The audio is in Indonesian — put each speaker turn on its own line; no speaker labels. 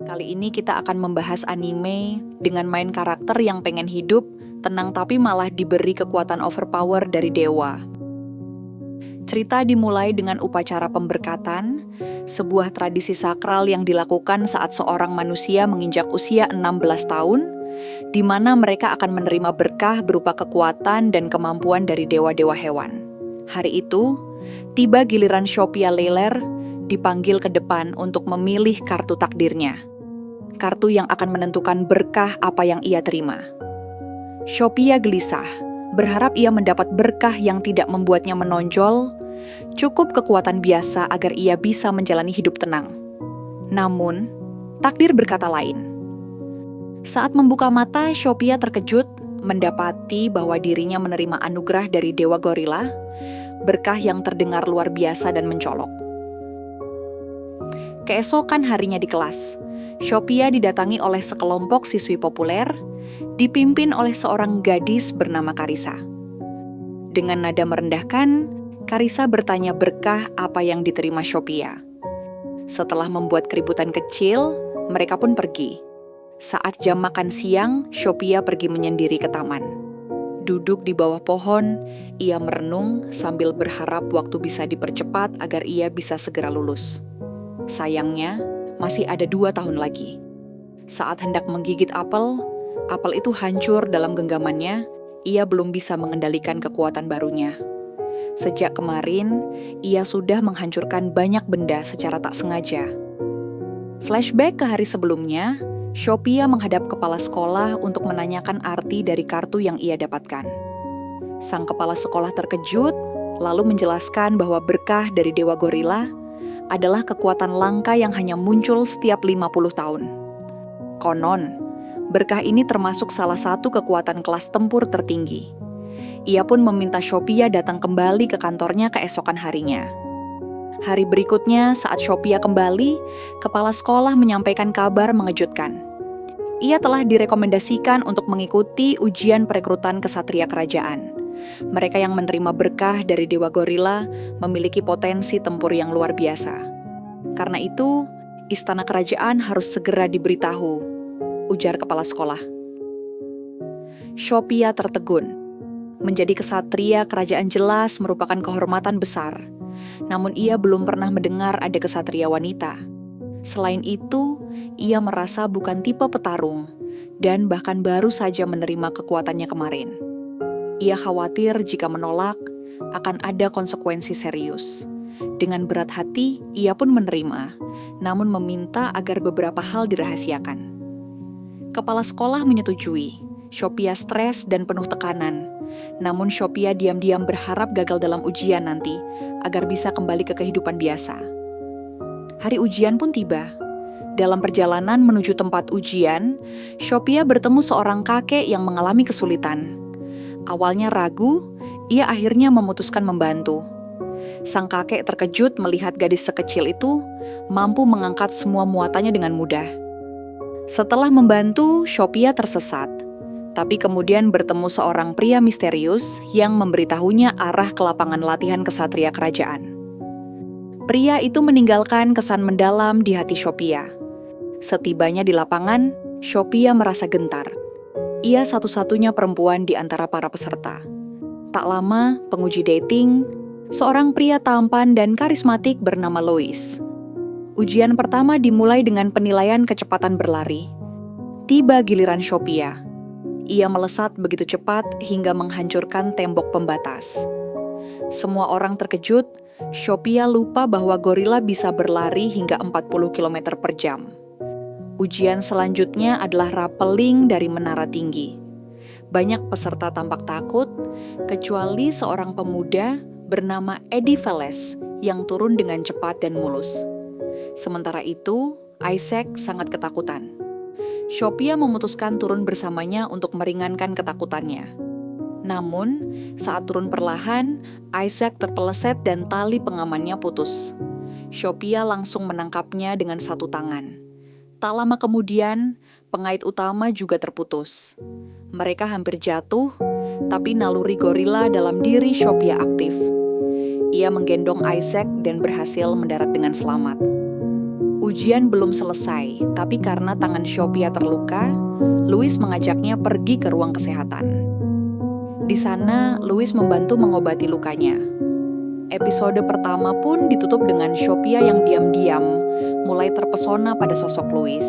Kali ini kita akan membahas anime dengan main karakter yang pengen hidup, tenang tapi malah diberi kekuatan overpower dari dewa. Cerita dimulai dengan upacara pemberkatan, sebuah tradisi sakral yang dilakukan saat seorang manusia menginjak usia 16 tahun, di mana mereka akan menerima berkah berupa kekuatan dan kemampuan dari dewa-dewa hewan. Hari itu, tiba giliran Shopia Leler dipanggil ke depan untuk memilih kartu takdirnya. Kartu yang akan menentukan berkah apa yang ia terima. Shopia gelisah, berharap ia mendapat berkah yang tidak membuatnya menonjol, cukup kekuatan biasa agar ia bisa menjalani hidup tenang. Namun, takdir berkata lain. Saat membuka mata, Shopia terkejut mendapati bahwa dirinya menerima anugerah dari Dewa Gorila, berkah yang terdengar luar biasa dan mencolok. Keesokan harinya di kelas, Shopia didatangi oleh sekelompok siswi populer, dipimpin oleh seorang gadis bernama Karisa. Dengan nada merendahkan, Karisa bertanya berkah apa yang diterima Shopia. Setelah membuat keributan kecil, mereka pun pergi. Saat jam makan siang, Shopia pergi menyendiri ke taman. Duduk di bawah pohon, ia merenung sambil berharap waktu bisa dipercepat agar ia bisa segera lulus. Sayangnya, masih ada 2 tahun lagi. Saat hendak menggigit apel itu hancur dalam genggamannya, ia belum bisa mengendalikan kekuatan barunya. Sejak kemarin, ia sudah menghancurkan banyak benda secara tak sengaja. Flashback ke hari sebelumnya, Shopia menghadap kepala sekolah untuk menanyakan arti dari kartu yang ia dapatkan. Sang kepala sekolah terkejut, lalu menjelaskan bahwa berkah dari Dewa Gorila adalah kekuatan langka yang hanya muncul setiap 50 tahun. Konon, berkah ini termasuk salah satu kekuatan kelas tempur tertinggi. Ia pun meminta Shopia datang kembali ke kantornya keesokan harinya. Hari berikutnya, saat Shopia kembali, kepala sekolah menyampaikan kabar mengejutkan. Ia telah direkomendasikan untuk mengikuti ujian perekrutan kesatria kerajaan. Mereka yang menerima berkah dari Dewa Gorila memiliki potensi tempur yang luar biasa. Karena itu, istana kerajaan harus segera diberitahu, ujar kepala sekolah. Shopia tertegun. Menjadi kesatria kerajaan jelas merupakan kehormatan besar. Namun ia belum pernah mendengar ada kesatria wanita. Selain itu, ia merasa bukan tipe petarung dan bahkan baru saja menerima kekuatannya kemarin. Ia khawatir jika menolak akan ada konsekuensi serius. Dengan berat hati, ia pun menerima, namun meminta agar beberapa hal dirahasiakan. Kepala sekolah menyetujui. Shopia stres dan penuh tekanan. Namun Shopia diam-diam berharap gagal dalam ujian nanti, agar bisa kembali ke kehidupan biasa. Hari ujian pun tiba. Dalam perjalanan menuju tempat ujian, Shopia bertemu seorang kakek yang mengalami kesulitan. Awalnya ragu, ia akhirnya memutuskan membantu. Sang kakek terkejut melihat gadis sekecil itu mampu mengangkat semua muatannya dengan mudah. Setelah membantu, Shopia tersesat. Tapi kemudian bertemu seorang pria misterius yang memberitahunya arah ke lapangan latihan kesatria kerajaan. Pria itu meninggalkan kesan mendalam di hati Shopia. Setibanya di lapangan, Shopia merasa gentar. Ia satu-satunya perempuan di antara para peserta. Tak lama, penguji dating, seorang pria tampan dan karismatik bernama Lois. Ujian pertama dimulai dengan penilaian kecepatan berlari. Tiba giliran Shopia. Ia melesat begitu cepat hingga menghancurkan tembok pembatas. Semua orang terkejut, Shopia lupa bahwa gorila bisa berlari hingga 40 km per jam. Ujian selanjutnya adalah rappelling dari menara tinggi. Banyak peserta tampak takut, kecuali seorang pemuda bernama Eddie Veles yang turun dengan cepat dan mulus. Sementara itu, Isaac sangat ketakutan. Shopia memutuskan turun bersamanya untuk meringankan ketakutannya. Namun, saat turun perlahan, Isaac terpeleset dan tali pengamannya putus. Shopia langsung menangkapnya dengan satu tangan. Tak lama kemudian, pengait utama juga terputus. Mereka hampir jatuh, tapi naluri gorila dalam diri Shopia aktif. Ia menggendong Isaac dan berhasil mendarat dengan selamat. Ujian belum selesai, tapi karena tangan Sophia terluka, Louis mengajaknya pergi ke ruang kesehatan. Di sana, Louis membantu mengobati lukanya. Episode pertama pun ditutup dengan Sophia yang diam-diam mulai terpesona pada sosok Louis.